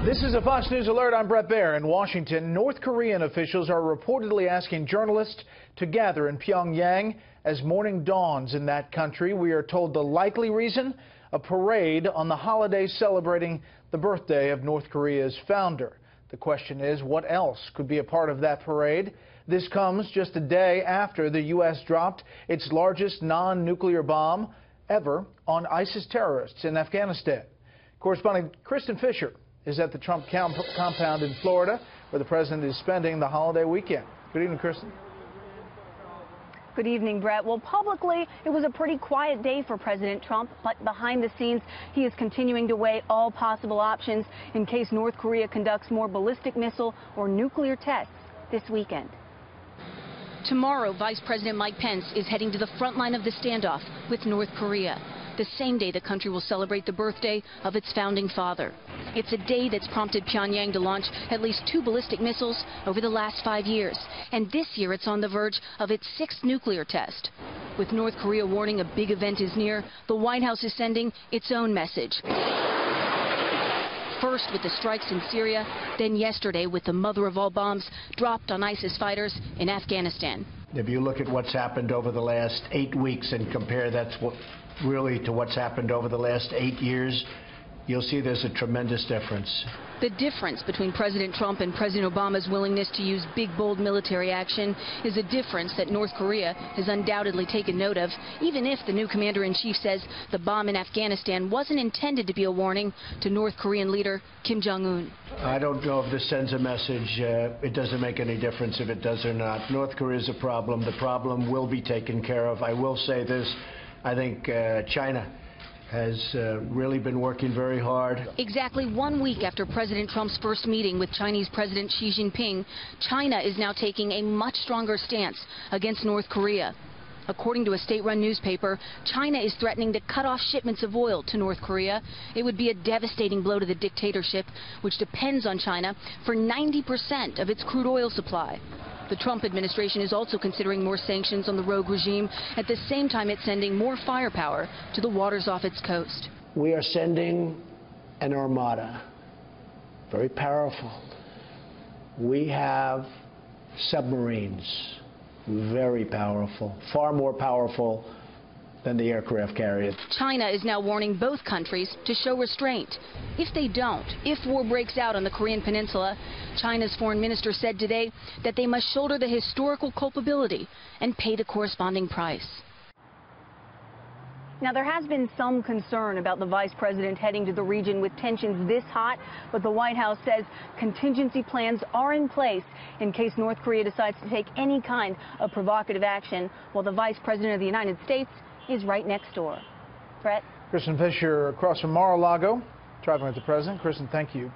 This is a Fox News Alert. I'm Brett Baer. In Washington, North Korean officials are reportedly asking journalists to gather in Pyongyang as morning dawns in that country. We are told the likely reason, a parade on the holiday celebrating the birthday of North Korea's founder. The question is, what else could be a part of that parade? This comes just a day after the U.S. dropped its largest non-nuclear bomb ever on ISIS terrorists in Afghanistan. Correspondent Kristin Fisher is at the Trump compound in Florida, where the president is spending the holiday weekend. Good evening, Kristin. Good evening, Brett. Well, publicly, it was a pretty quiet day for President Trump, but behind the scenes, he is continuing to weigh all possible options in case North Korea conducts more ballistic missile or nuclear tests this weekend. Tomorrow, Vice President Mike Pence is heading to the front line of the standoff with North Korea, the same day the country will celebrate the birthday of its founding father. It's a day that's prompted Pyongyang to launch at least 2 ballistic missiles over the last 5 years. And this year it's on the verge of its 6th nuclear test. With North Korea warning a big event is near, the White House is sending its own message. First with the strikes in Syria, then yesterday with the mother of all bombs dropped on ISIS fighters in Afghanistan. If you look at what's happened over the last 8 weeks and compare that really to what's happened over the last 8 years, you'll see there's a tremendous difference. The difference between President Trump and President Obama's willingness to use big, bold military action is a difference that North Korea has undoubtedly taken note of, even if the new commander-in-chief says the bomb in Afghanistan wasn't intended to be a warning to North Korean leader Kim Jong-un. I don't know if this sends a message. It doesn't make any difference if it does or not. North Korea is a problem. The problem will be taken care of. I will say this. I think China has really been working very hard. Exactly 1 week after President Trump's first meeting with Chinese President Xi Jinping, China is now taking a much stronger stance against North Korea. According to a state-run newspaper, China is threatening to cut off shipments of oil to North Korea. It would be a devastating blow to the dictatorship, which depends on China for 90% of its crude oil supply. The Trump administration is also considering more sanctions on the rogue regime. At the same time, it's sending more firepower to the waters off its coast. We are sending an armada, very powerful. We have submarines, very powerful, far more powerful than the aircraft carriers. China is now warning both countries to show restraint. If they don't, if war breaks out on the Korean peninsula, China's foreign minister said today that they must shoulder the historical culpability and pay the corresponding price. Now, there has been some concern about the vice president heading to the region with tensions this hot, but the White House says contingency plans are in place in case North Korea decides to take any kind of provocative action, while the vice president of the United States is right next door. Brett? Kristin Fisher across from Mar-a-Lago, driving with the president. Kristin, thank you.